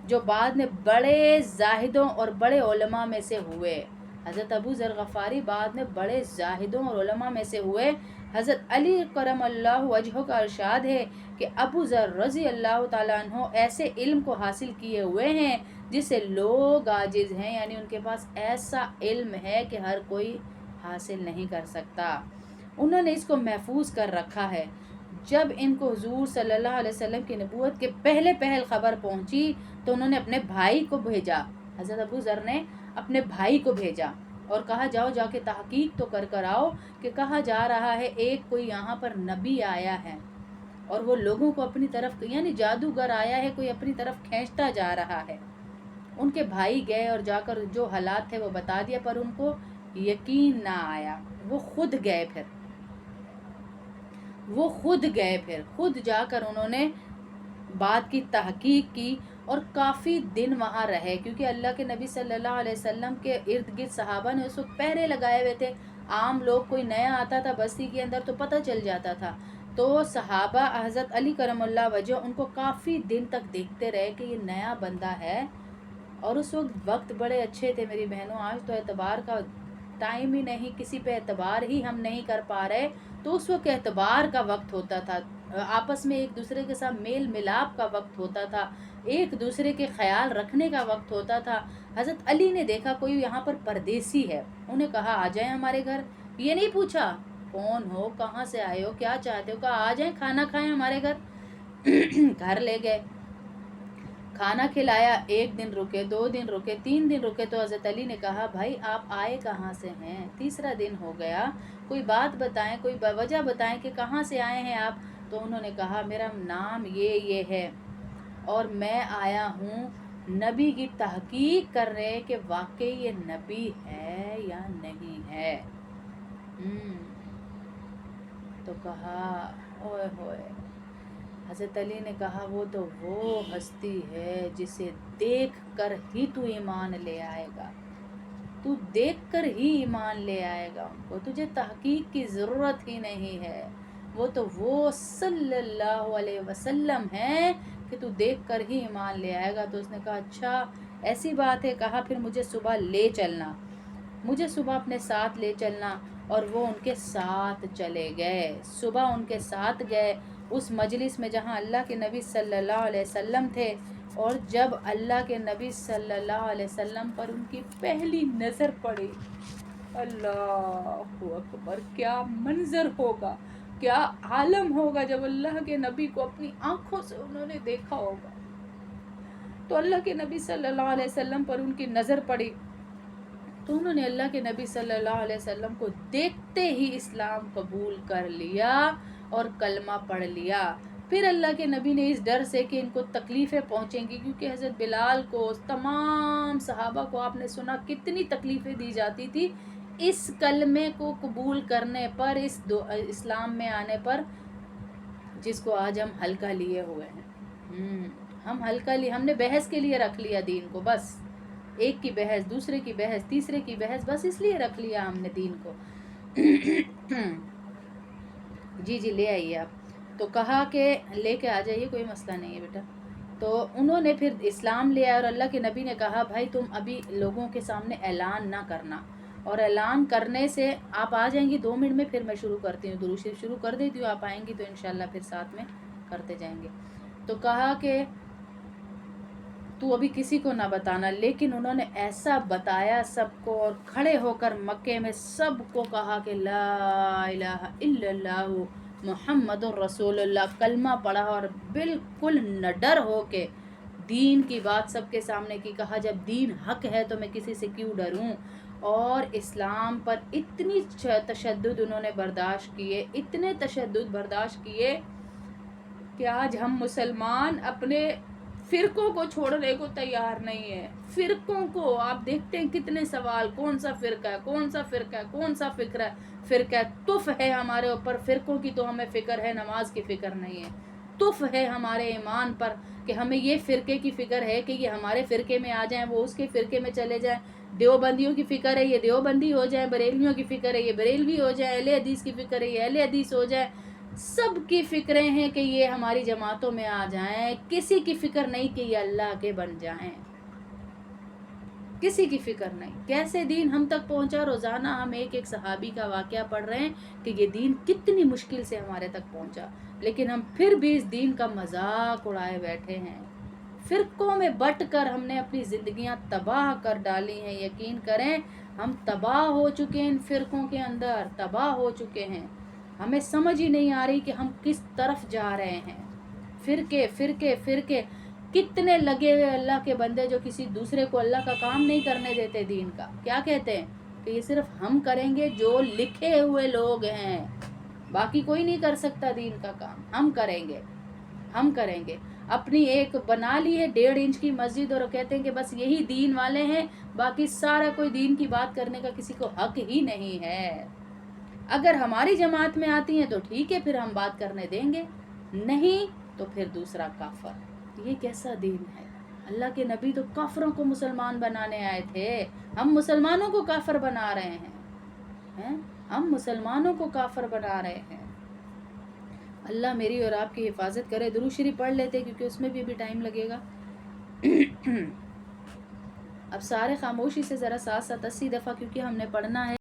جو بعد میں بڑے زاہدوں اور بڑے علماء میں سے ہوئے. حضرت ابو ذر غفاری بعد میں بڑے زاہدوں اور علماء میں سے ہوئے. حضرت علی کرم اللہ وجہہ کا ارشاد ہے کہ ابو ذر رضی اللہ تعالیٰ عنہ ایسے علم کو حاصل کیے ہوئے ہیں جسے لوگ عاجز ہیں، یعنی ان کے پاس ایسا علم ہے کہ ہر کوئی حاصل نہیں کر سکتا. انہوں نے اس کو محفوظ کر رکھا ہے. جب ان کو حضور صلی اللہ علیہ وسلم کی نبوت کے پہل خبر پہنچی تو انہوں نے اپنے بھائی کو بھیجا. حضرت ابو ذر نے اپنے بھائی کو بھیجا اور کہا جاؤ جا کے تحقیق تو کر آؤ کہ کہا جا رہا ہے ایک کوئی یہاں پر نبی آیا ہے اور وہ لوگوں کو اپنی طرف، یعنی جادوگر آیا ہے، کوئی اپنی طرف کھینچتا جا رہا ہے. ان کے بھائی گئے اور جا کر جو حالات تھے وہ بتا دیا، پر ان کو یقین نہ آیا. وہ خود گئے پھر خود جا کر انہوں نے بات کی تحقیق کی اور کافی دن وہاں رہے، کیونکہ اللہ کے نبی صلی اللہ علیہ وسلم کے ارد گرد صحابہ نے اس وقت پہرے لگائے ہوئے تھے. عام لوگ، کوئی نیا آتا تھا بستی کے اندر تو پتہ چل جاتا تھا. تو صحابہ حضرت علی کرم اللہ وجہ ان کو کافی دن تک دیکھتے رہے کہ یہ نیا بندہ ہے. اور اس وقت بڑے اچھے تھے میری بہنوں. آج تو اعتبار کا ٹائم ہی نہیں، کسی پہ اعتبار ہی ہم نہیں کر پا رہے. تو اس وقت اعتبار کا وقت ہوتا تھا، آپس میں ایک دوسرے کے ساتھ میل ملاپ کا وقت ہوتا تھا، ایک دوسرے کے خیال رکھنے کا وقت ہوتا تھا. حضرت علی نے دیکھا کوئی یہاں پر پردیسی ہے، انہیں کہا آ جائیں ہمارے گھر. یہ نہیں پوچھا کون ہو، کہاں سے آئے ہو، کیا چاہتے ہو، کہا آ جائیں کھانا کھائیں ہمارے گھر. گھر لے گئے، کھانا کھلایا. 1 دن رکے، 2 دن رکے، 3 دن رکے تو حضرت علی نے کہا بھائی آپ آئے کہاں سے ہیں؟ 3را دن ہو گیا، کوئی بات بتائیں، کوئی وجہ بتائیں کہ کہاں سے آئے ہیں آپ. تو انہوں نے کہا میرا نام یہ ہے اور میں آیا ہوں نبی کی تحقیق کرنے کہ واقعی یہ نبی ہے یا نہیں ہے. تو کہا اوئے ہوئے. حضرت علی نے کہا وہ تو وہ ہستی ہے جسے دیکھ کر ہی تو ایمان لے آئے گا، تو دیکھ کر ہی ایمان لے آئے گا ان کو، تجھے تحقیق کی ضرورت ہی نہیں ہے. وہ تو وہ صلی اللہ علیہ وسلم ہے کہ تو دیکھ کر ہی ایمان لے آئے گا. تو اس نے کہا اچھا ایسی بات ہے. کہا پھر مجھے صبح لے چلنا، مجھے صبح اپنے ساتھ لے چلنا. اور وہ ان کے ساتھ چلے گئے. صبح ان کے ساتھ گئے اس مجلس میں جہاں اللہ کے نبی صلی اللہ علیہ وسلم تھے. اور جب اللہ کے نبی صلی اللہ علیہ وسلم پر ان کی پہلی نظر پڑی، اللہ اکبر، کیا منظر ہوگا، کیا عالم ہوگا جب اللہ کے نبی کو اپنی آنکھوں سے انہوں نے دیکھا ہوگا. تو اللہ کے نبی صلی اللہ علیہ وسلم پر ان کی نظر پڑی تو انہوں نے اللہ کے نبی صلی اللہ علیہ وسلم کو دیکھتے ہی اسلام قبول کر لیا اور کلمہ پڑھ لیا. پھر اللہ کے نبی نے اس ڈر سے کہ ان کو تکلیفیں پہنچیں گی، کیونکہ حضرت بلال کو، تمام صحابہ کو آپ نے سنا کتنی تکلیفیں دی جاتی تھی اس کلمے کو قبول کرنے پر، اس اسلام میں آنے پر، جس کو آج ہم ہلکا لیے ہوئے ہیں. ہم ہلکا لیے، ہم نے بحث کے لیے رکھ لیا دین کو، بس ایک کی بحث، دوسرے کی بحث، تیسرے کی بحث، بس اس لیے رکھ لیا ہم نے دین کو. جی لے آئیے آپ. تو کہا کہ لے کے آ جائیے، کوئی مسئلہ نہیں ہے بیٹا. تو انہوں نے پھر اسلام لیا اور اللہ کے نبی نے کہا بھائی تم ابھی لوگوں کے سامنے اعلان نہ کرنا، اور اعلان کرنے سے آپ آ جائیں گی 2 منٹ میں، پھر میں شروع کرتی ہوں، درود شریف شروع کر دیتی ہوں، آپ آئیں گی تو انشاءاللہ پھر ساتھ میں کرتے جائیں گے. تو کہا کہ تو ابھی کسی کو نہ بتانا. لیکن انہوں نے ایسا بتایا سب کو، اور کھڑے ہو کر مکے میں سب کو کہا کہ لا الہ الا اللہ محمد الرسول اللہ، کلمہ پڑھا اور بالکل نہ ڈر ہو کے دین کی بات سب کے سامنے کی. کہا جب دین حق ہے تو میں کسی سے کیوں ڈروں. اور اسلام پر اتنی تشدد انہوں نے برداشت کیے، اتنے تشدد برداشت کیے کہ آج ہم مسلمان اپنے فرقوں کو چھوڑنے کو تیار نہیں ہے. فرقوں کو آپ دیکھتے ہیں کتنے سوال، کون سا فرقہ ہے، کون سا فرقہ ہے، کون سا فرقہ ہے. تف ہے ہمارے اوپر فرقوں کی تو ہمیں فکر ہے، نماز کی فکر نہیں ہے. تف ہے ہمارے ایمان پر کہ ہمیں یہ فرقے کی فکر ہے کہ یہ ہمارے فرقے میں آ جائیں، وہ اس کے فرقے میں چلے جائیں. دیوبندیوں کی فکر ہے یہ دیوبندی ہو جائیں، بریلویوں کی فکر ہے یہ بریلوی ہو جائیں، اہل حدیث کی فکر ہے یہ اہل حدیث ہو جائیں. سب کی فکریں ہیں کہ یہ ہماری جماعتوں میں آ جائیں، کسی کی فکر نہیں کہ یہ اللہ کے بن جائیں، کسی کی فکر نہیں۔ کیسے دین ہم تک پہنچا؟ روزانہ ہم ایک ایک صحابی کا واقعہ پڑھ رہے ہیں کہ یہ دین کتنی مشکل سے ہمارے تک پہنچا، لیکن ہم پھر بھی اس دین کا مذاق اڑائے بیٹھے ہیں۔ فرقوں میں بٹ کر ہم نے اپنی زندگیاں تباہ کر ڈالی ہیں، یقین کریں ہم تباہ ہو چکے ہیں، ان فرقوں کے اندر تباہ ہو چکے ہیں۔ ہمیں سمجھ ہی نہیں آ رہی کہ ہم کس طرف جا رہے ہیں۔ فرقے فرقے فرقے کتنے لگے ہوئے اللہ کے بندے جو کسی دوسرے کو اللہ کا کام نہیں کرنے دیتے دین کا۔ کیا کہتے ہیں کہ یہ صرف ہم کریں گے جو لکھے ہوئے لوگ ہیں، باقی کوئی نہیں کر سکتا دین کا کام، ہم کریں گے، ہم کریں گے۔ اپنی ایک بنا لی ہے 1.5 انچ کی مسجد اور کہتے ہیں کہ بس یہی دین والے ہیں، باقی سارا کوئی دین کی بات کرنے کا کسی کو حق ہی نہیں ہے۔ اگر ہماری جماعت میں آتی ہیں تو ٹھیک ہے، پھر ہم بات کرنے دیں گے، نہیں تو پھر دوسرا کافر۔ یہ کیسا دین ہے؟ اللہ کے نبی تو کافروں کو مسلمان بنانے آئے تھے، ہم مسلمانوں کو کافر بنا رہے ہیں، ہم مسلمانوں کو کافر بنا رہے ہیں۔ اللہ میری اور آپ کی حفاظت کرے۔ درود شریف پڑھ لیتے کیونکہ اس میں بھی ابھی ٹائم لگے گا۔ اب سارے خاموشی سے ذرا ساتھ ساتھ 80 دفعہ کیونکہ ہم نے پڑھنا ہے۔